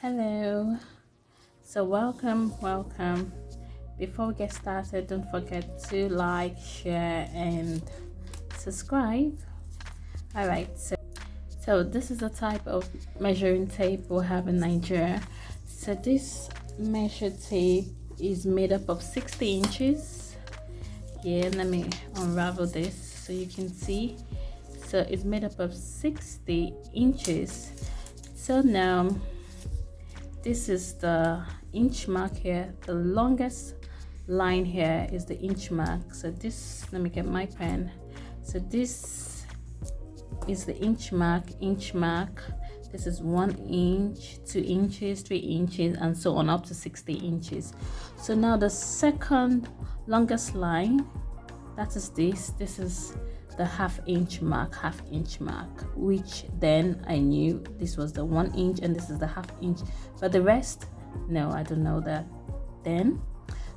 Hello. So welcome. Before we get started, don't forget to like, share, and subscribe. All right. So this is the type of measuring tape we have in Nigeria. So this measure tape is made up of 60 inches. Yeah, let me unravel this so you can see. So it's made up of 60 inches. So now this is the inch mark here. The longest line here is the inch mark. So this, let me get my pen. So this is the inch mark. This is 1 inch, 2 inches, 3 inches, and so on up to 60 inches. So now the second longest line, that is this is the half inch mark, which then I knew this was the 1 inch and this is the half inch, but the rest, no, I don't know that then.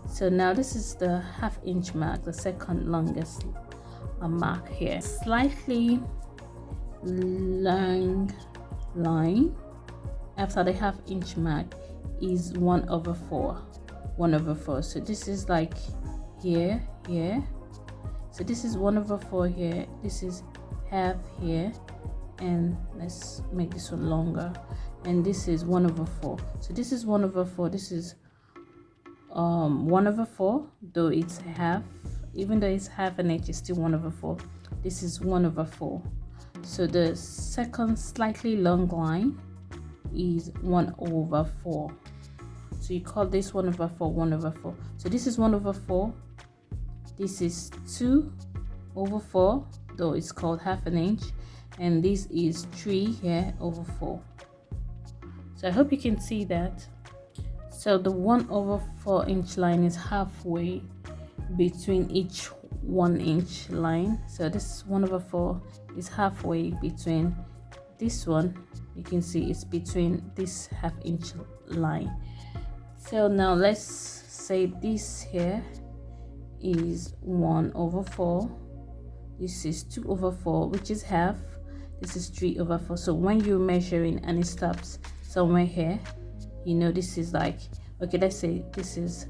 So now this is the half inch mark, the second longest mark here. Slightly long line after the half inch mark is 1/4. So this is like here. So this is 1/4 here, this is half here, and let's make this one longer, and this is 1/4. So this is 1/4, this is 1/4, though it's half, even though it's half an inch, it's still 1/4. This is 1/4. So the second slightly long line is 1/4. So you call this 1/4. So this is 1/4. This is 2/4, though it's called half an inch, and this is 3 here over 4. So I hope you can see that. So the 1/4 inch line is halfway between each 1 inch line. So this 1/4 is halfway between this one. You can see it's between this half inch line. So now let's say this here is 1/4. This is 2/4, which is half. This is 3/4. So when you're measuring and it stops somewhere here, you know this is like, okay, let's say this is,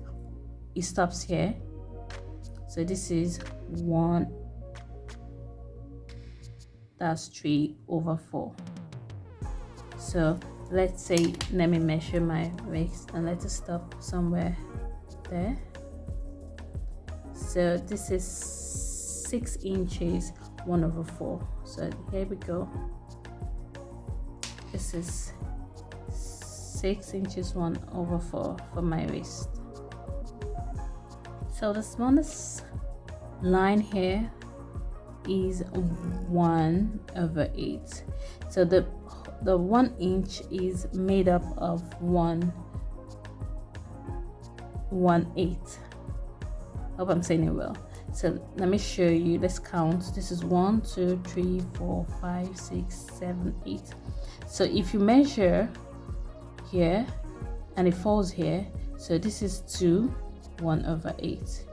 it stops here. So this is 1, that's 3/4. So let's say, let me measure my waist and let it stop somewhere there. So this is 6 inches, 1/4. So here we go. This is 6 inches, 1/4 for my waist. So the smallest line here is 1/8. So the 1 inch is made up of 1/8. Hope I'm saying it well. So let me show you. Let's count. This is 1, 2, 3, 4, 5, 6, 7, 8. So if you measure here and it falls here, so this is 2, 1/8.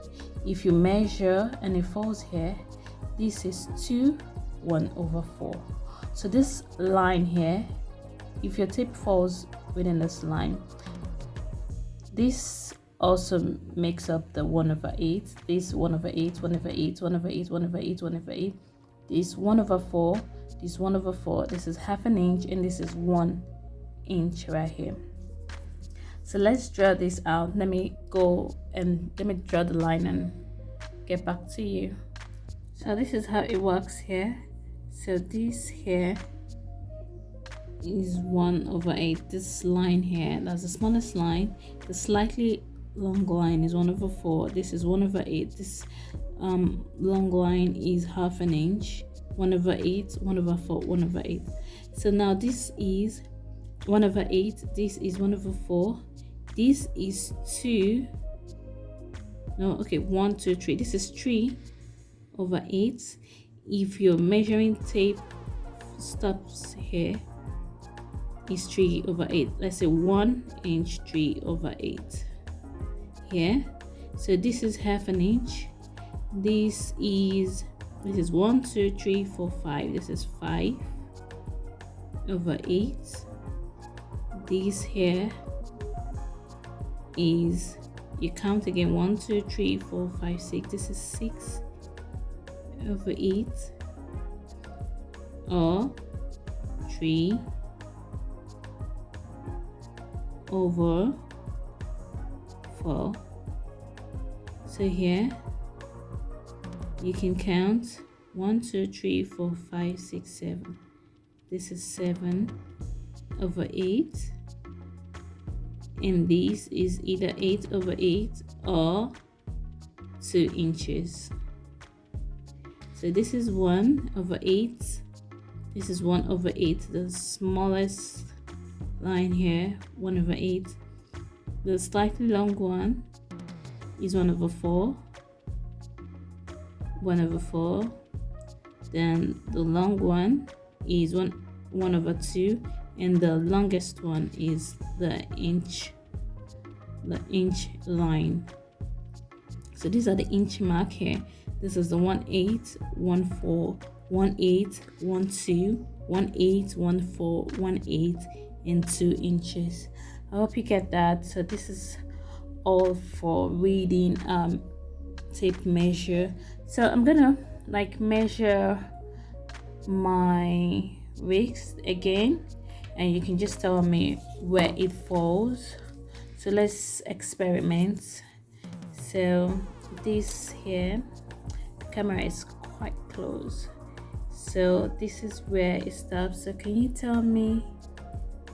If you measure and it falls here, this is 2, 1/4. So this line here, if your tape falls within this line, this also makes up the 1/8. This 1/8, 1/8, 1/8, 1/8, 1/8. This 1/4, this 1/4. This is half an inch, and this is 1 inch right here. So let's draw this out. Let me go and let me draw the line and get back to you. So this is how it works here. So this here is 1/8. This line here, that's the smallest line. The slightly long line is 1/4. This is 1/8. This long line is half an inch. 1/8, 1/4, 1/8. So now this is 1/8. This is 1/4. This is 2. No, okay, 1, 2, 3. This is 3/8. If your measuring tape stops here, is 3/8. Let's say 1 inch, 3/8 here. So this is half an inch. This is 1, 2, 3, 4, 5. This is 5/8. this here is, you count again, 1 2 3 4 5 6. This is 6/8, or 3/4. So here you can count 1 2 3 4 5 6 7. This is 7/8, and this is either 8/8 or 2 inches. So this is 1/8. This is 1/8, the smallest line here, 1/8. The slightly long one is 1/4, 1/4. Then the long one is 1/2, and the longest one is the inch line. So these are the inch mark here. This is the 1/8, 1/4, 1/8, 1/2, 1/8, 1/4, 1/8, and 2 inches. I hope you get that. So this is all for reading tape measure. So I'm gonna measure my waist again, and you can just tell me where it falls. So let's experiment. So this here, the camera is quite close, so this is where it stops. So can you tell me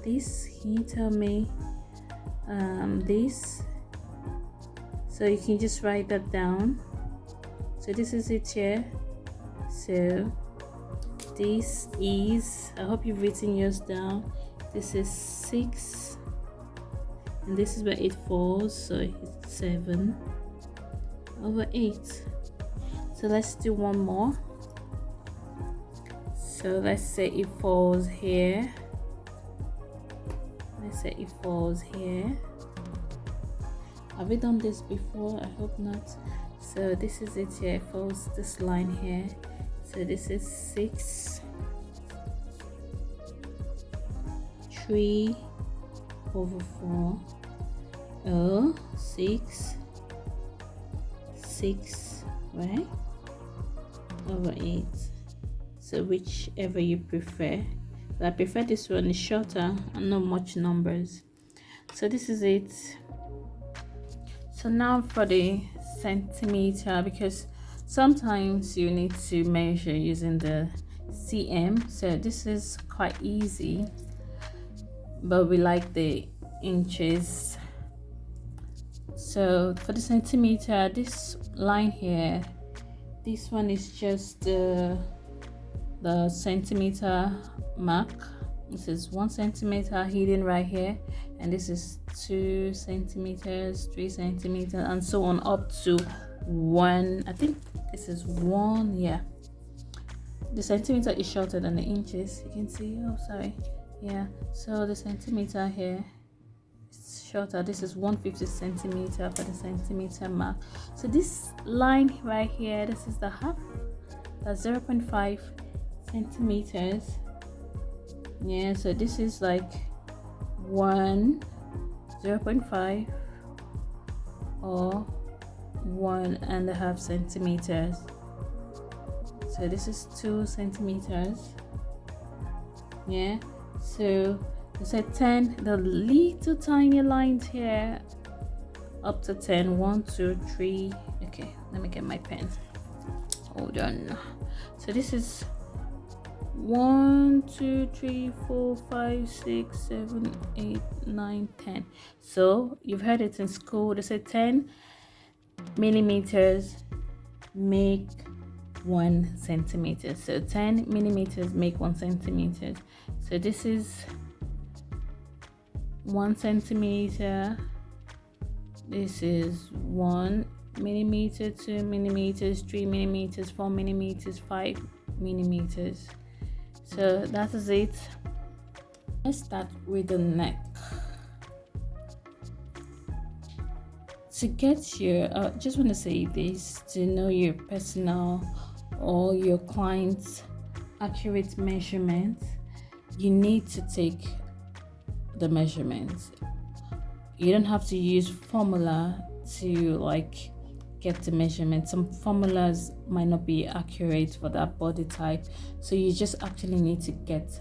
this? Can you tell me this? So you can just write that down. So this is it here. So this is, I hope you've written yours down. This is 6, and this is where it falls, so it's 7/8. So let's do one more. So let's say it falls here. Let's say it falls here. Have we done this before? I hope not. So this is it here. It falls this line here. So this is 6/3/4, or 6, right, /8. So whichever you prefer. But I prefer this one, is shorter and not much numbers. So this is it. So now for the centimeter, because sometimes you need to measure using the cm. So this is quite easy, but we like the inches. So for the centimeter, this line here, this one is just the centimeter mark. This is 1 centimeter hidden right here, and this is 2 centimeters, 3 centimeters, and so on up to 1. I think this is 1. Yeah, the centimeter is shorter than the inches. You can see. Oh, sorry. Yeah. So the centimeter here is shorter. This is 150 centimeter for the centimeter mark. So this line right here, this is the half. That's 0.5 centimeters. Yeah, so this is like 0.5 or 1.5 centimeters. So this is 2 centimeters. Yeah, so I said 10, the little tiny lines here up to 10. 1 2 3. Okay, let me get my pen. Hold on. So this is 1 2 3 4 5 6 7 8 9 10. So you've heard it in school. They say 10 millimeters make 1 centimeter. So 10 millimeters make 1 centimeter. So this is 1 centimeter. This is 1 millimeter, 2 millimeters, 3 millimeters, 4 millimeters, 5 millimeters. So that is it. Let's start with the neck. To get your, just want to say this, to know your personal or your client's accurate measurement, you need to take the measurements. You don't have to use formula to like get the measurement. Some formulas might not be accurate for that body type, so you just actually need to get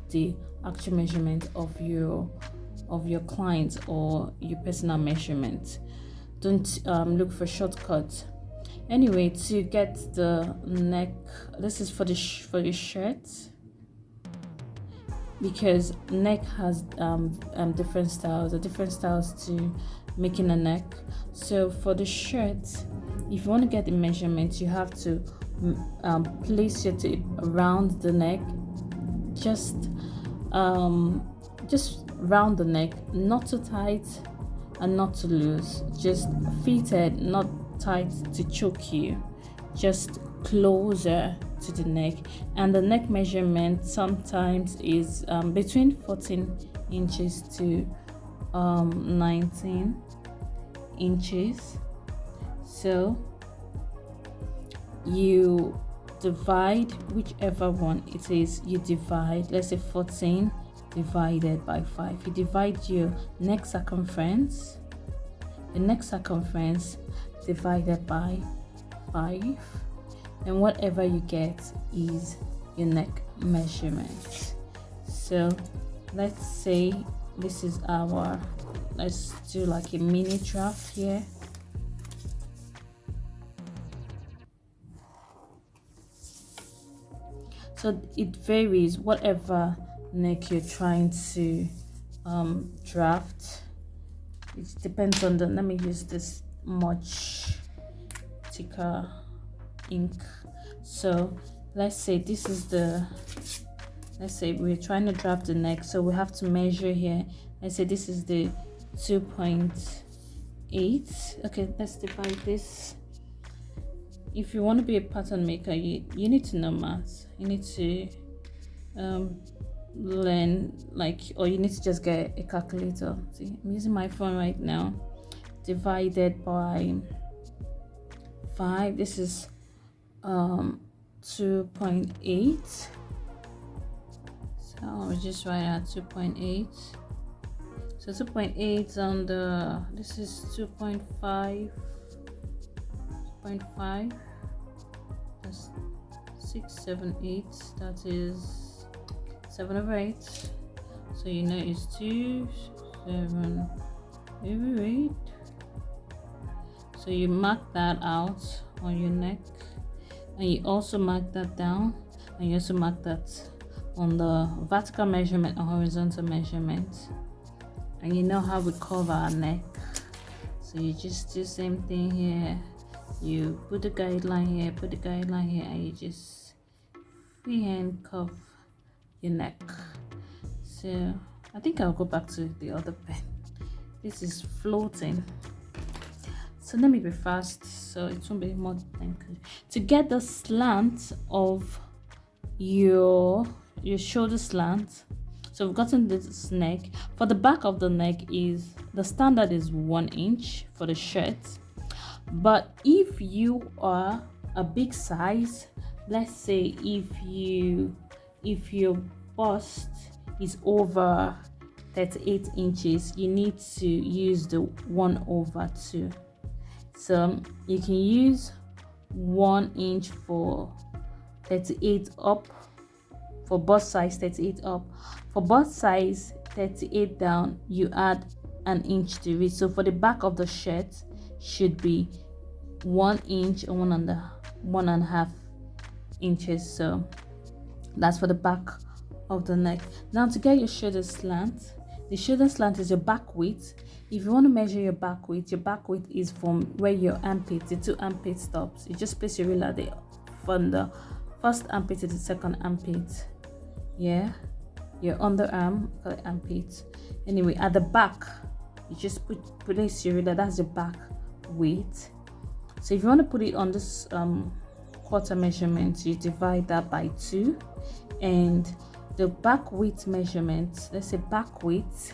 the actual measurement of your client or your personal measurement. Don't look for shortcuts. Anyway, to get the neck, this is for the shirt, because neck has different styles to making a neck. So for the shirt, if you want to get the measurement, you have to place your tape around the neck, just round the neck, not too tight and not too loose, just fitted, not tight to choke you, just closer to the neck. And the neck measurement sometimes is between 14 inches to 19 inches. So you divide whichever one it is. You divide, let's say 14 divided by 5. You divide your neck circumference, divided by 5, and whatever you get is your neck measurement. So let's say this is our, let's do like a mini draft here. So it varies, whatever neck you're trying to draft. It depends on the, let me use this much thicker ink. So let's say this is the, let's say we're trying to draft the neck, so we have to measure here. Let's say this is the 2.8. okay, let's divide this. If you want to be a pattern maker, you need to know maths. You need to learn, like, or you need to just get a calculator. See, I'm using my phone right now. Divided by 5. This is 2.8. So I'll just write out 2.8. So 2.8 on the, this is 2.5. 2.5. That's 6, 7, 8. That is 7 over 8. So you know it's 2, 7 over 8. So you mark that out on your neck, and you also mark that down, and you also mark that on the vertical measurement or horizontal measurement, and you know how we cover our neck. So you just do the same thing here. You put the guideline here, put the guideline here, and you just freehand curve your neck. So I think I'll go back to the other pen. This is floating. So let me be fast so it won't be more thinking. To get the slant of your shoulder slant, so we've gotten this neck. For the back of the neck, is the standard is 1 inch for the shirt. But if you are a big size, let's say if your bust is over 38 inches, you need to use the 1/2. So you can use 1 inch for 38 up, for bust size 38 up. For bust size 38 down, you add 1 inch to it. So for the back of the shirt should be 1 inch and 1.5 inches. So that's for the back of the neck. Now to get your shoulder slant, the shoulder slant is your back width. If you want to measure your back width is from where your armpit, the 2 armpit stops. You just place your ruler there from the first armpit to the second armpit. Yeah, your underarm, call it armpit. Anyway, at the back, you just place your ruler. That's your back width. So if you want to put it on this quarter measurement, you divide that by 2, and the back width measurement, let's say back width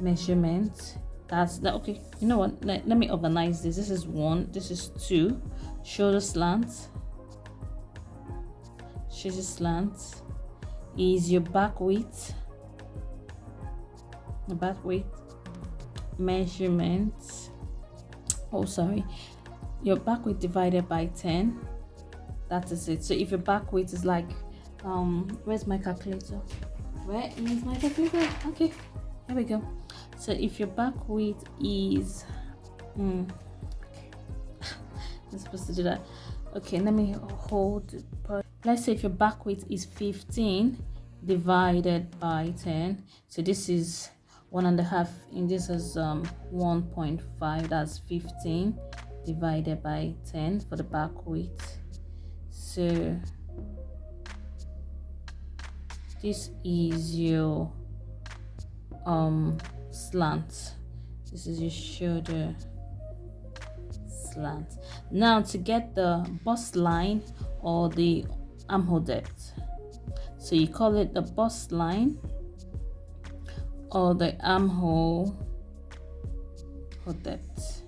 measurement, that's that. Okay, you know what, let me organize this. This is 1, this is 2. Shoulder slant is your back width the back width measurement, oh sorry, your back width divided by 10, that is it. So if your back width is like where's my calculator, where is my calculator? Okay, here we go. So if your back width is I'm supposed to do that. Okay, let me hold. Let's say if your back width is 15 divided by 10, so this is 1.5, and this is 1.5. That's 15 divided by 10 for the back width. So this is your slant. This is your shoulder slant. Now to get the bust line or the armhole depth, so you call it the bust line or the armhole depth.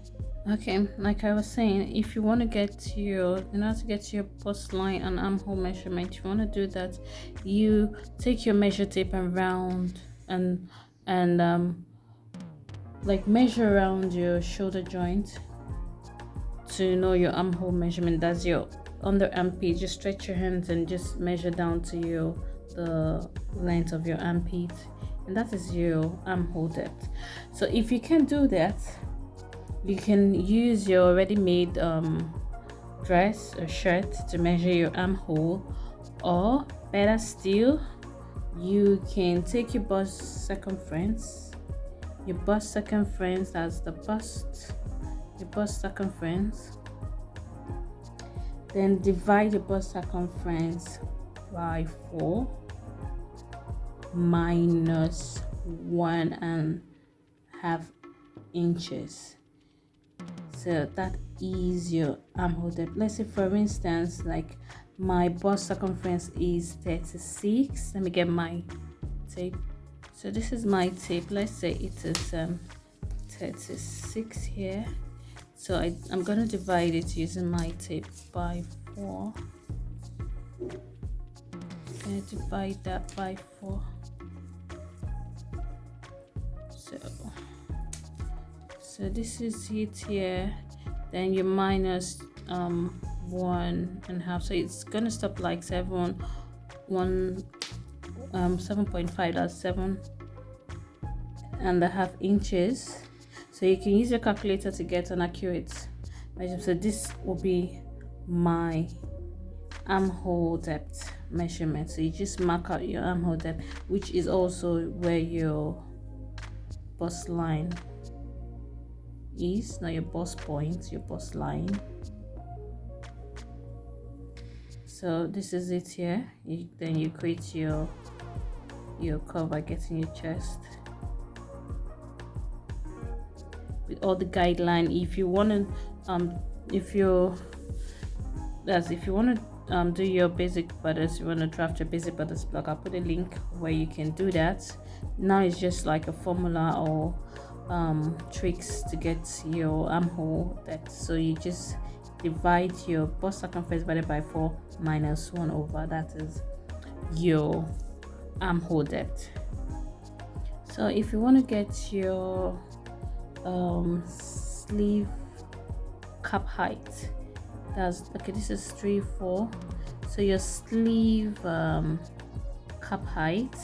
Okay, like I was saying, if you want to get your, in order to get your bust line and armhole measurement, you want to do that, you take your measure tape and round and like measure around your shoulder joint to know your armhole measurement. That's your under armpit. Just stretch your hands and just measure down to the length of your armpit, and that is your armhole depth. So if you can do that, you can use your ready-made dress or shirt to measure your armhole, or better still, you can take your bust circumference, that's the bust, your bust circumference, then divide your bust circumference by 4 minus 1.5 inches. So that is your armhole depth. Let's say for instance, like my bust circumference is 36. Let me get my tape. So this is my tape. Let's say it is 36 here. So I'm going to divide it using my tape by 4. I'm going to divide that by 4. So this is it here. Then you minus 1.5. So it's going to stop like 7.5. That's 7.5 inches. So you can use your calculator to get an accurate measurement. So this will be my armhole depth measurement. So you just mark out your armhole depth, which is also where your bust line is. Not your bust point, your bust line. So this is it here. Then you create your curve by getting your chest with all the guideline. If you want to do your basic butters, you want to draft your basic butters block, I'll put a link where you can do that. Now it's just like a formula or tricks to get your armhole depth. So you just divide your bust circumference divided by 4 minus 1 over, that is your armhole depth. So if you want to get your sleeve cap height, that's okay, this is 3/4. So your sleeve cap height,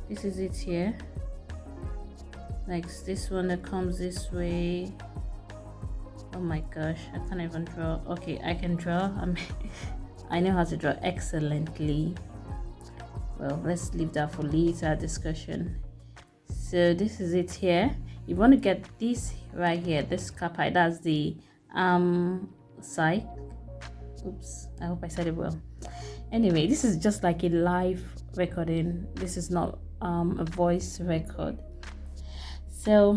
this is it here. Like this one that comes this way. Oh my gosh, I can't even draw. Okay, I can draw. I know how to draw excellently. Well, let's leave that for later discussion. So this is it here. You want to get this right here, this cap height, that's the side. Oops, I hope I said it well. Anyway, this is just like a live recording. This is not a voice record. So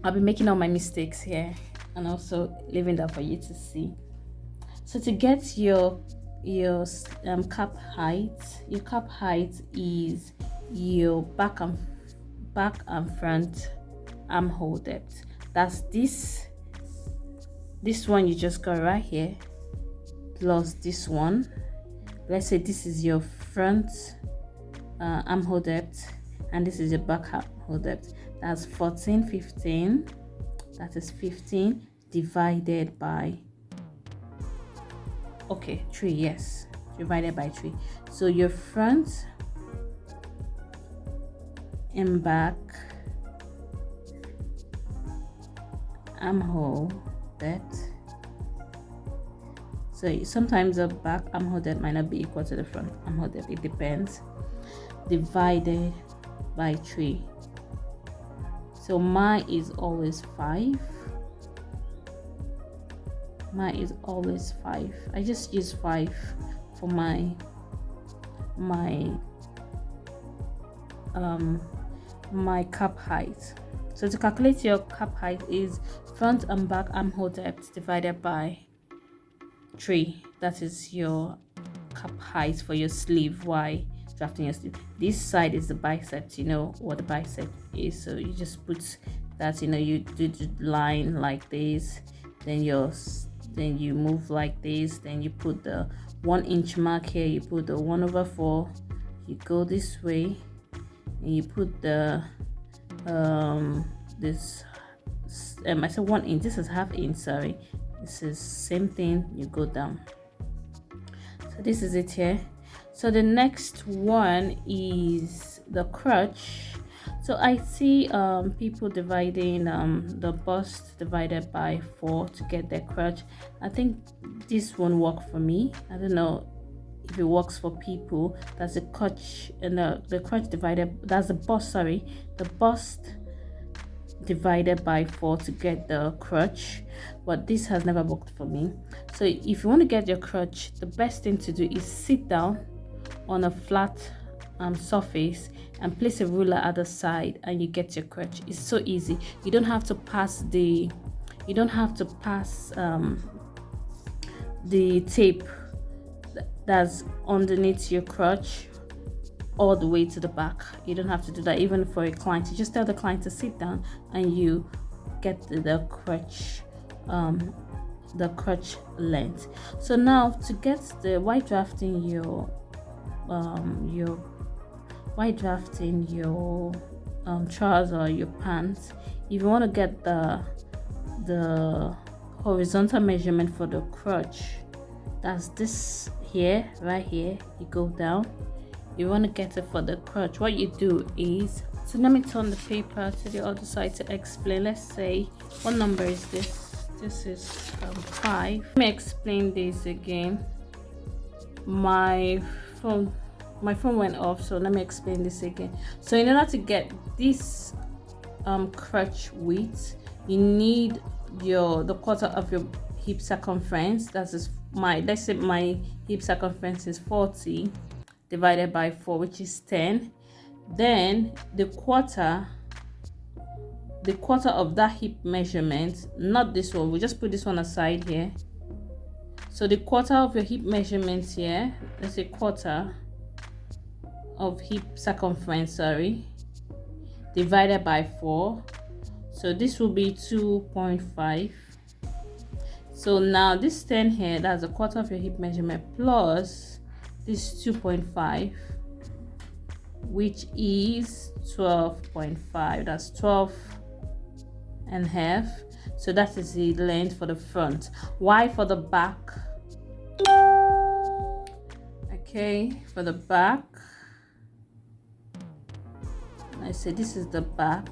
I'll be making all my mistakes here and also leaving that for you to see. So to get your cap height, your cap height is your back and front armhole depth. That's this one you just got right here plus this one. Let's say this is your front armhole depth, and this is your back armhole depth. That's 14, 15. That is 15 divided by 3. Yes, divided by 3. So your front and back armhole depth. So sometimes the back armhole depth might not be equal to the front armhole depth. It depends. Divided by 3. So mine is always 5. Mine is always 5. I just use 5 for my cap height. So to calculate your cap height is front and back armhole depth divided by 3. That is your cap height for your sleeve. Why drafting your sleeve? This side is the bicep. You know what the bicep is, so you just put that. You do the line like this, then you move like this, then you put the 1-inch mark here, you put the 1/4, you go this way, and you put the I said 1 inch, this is ½ inch, sorry, this is same thing, you go down. So this is it here. So the next one is the crutch. So I see people dividing the bust divided by 4 to get their crutch. I think this won't work for me. I don't know if it works for people. That's the crutch, and the crutch divided, that's the bust, sorry, the bust divided by 4 to get the crutch, but this has never worked for me. So if you want to get your crutch, the best thing to do is sit down on a flat surface and place a ruler at the side, and you get your crutch. It's so easy. You don't have to pass the tape that's underneath your crutch all the way to the back. You don't have to do that even for a client. You just tell the client to sit down and you get the crutch length. So now to get the while drafting your trouser or your pants, if you want to get the horizontal measurement for the crutch, that's this here, right here, you go down. You want to get it for the crutch, what you do is, so let me turn the paper to the other side to explain. Let's say, what number is this? This is 5. Let me explain this again. My phone went off, so let me explain this again. So in order to get this crutch width, you need the quarter of your hip circumference. Let's say my hip circumference is 40 divided by 4, which is 10. Then the quarter of that hip measurement, not this one, we just put this one aside here. So the quarter of your hip measurements here, let's say quarter of hip circumference, sorry, divided by 4. So this will be 2.5. So now this 10 here, that's a quarter of your hip measurement plus this 2.5, which is 12.5. That's 12.5. So that is the length for the front. Why for the back? Okay, for the back, I say this is the back.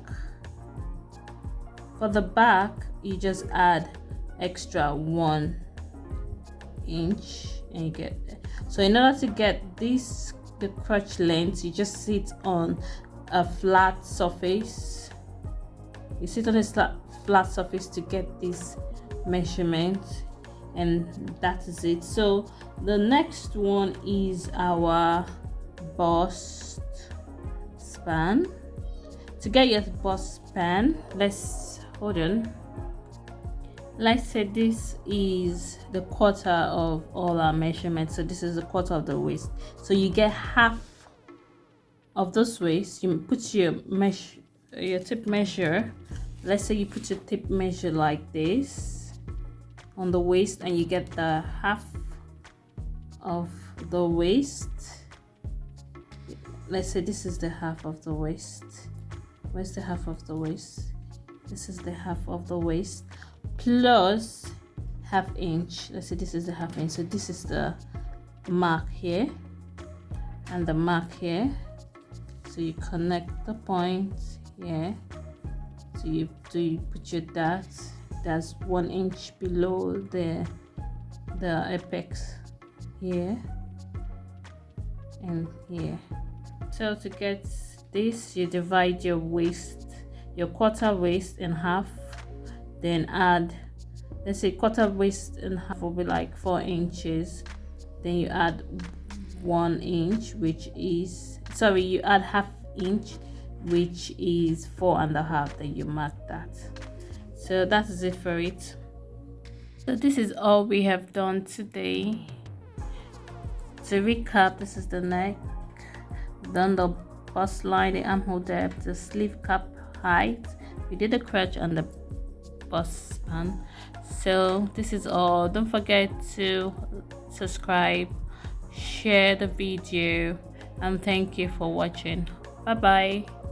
For the back, you just add extra 1 inch and you get there. So in order to get the crutch length, you just sit on a flat surface. You sit on a flat surface to get this measurement, and that is it. So the next one is our bust span. To get your bust span, let's say this is the quarter of all our measurements. So this is the quarter of the waist. So you get half of this waist. You put your tape measure. Let's say you put your tape measure like this on the waist, and you get the half of the waist. let's say this is the half of the waist. Where's the half of the waist? This is the half of the waist plus half inch. Let's say this is the half inch, so this is the mark here and the mark here. So you connect the points here, so you put your dot. That's 1 inch below the apex here and here. So to get this, you divide your waist, your quarter waist in half, then add, let's say quarter waist in half will be like 4 inches, then you add 1 inch, which is, sorry, you add half inch, which is 4.5, then you mark that. So that is it for it. So this is all we have done today. To recap, this is the neck, done the bust line, the armhole depth, the sleeve cap height, we did the crutch and the bust span. So this is all. Don't forget to subscribe, share the video, and thank you for watching. Bye bye.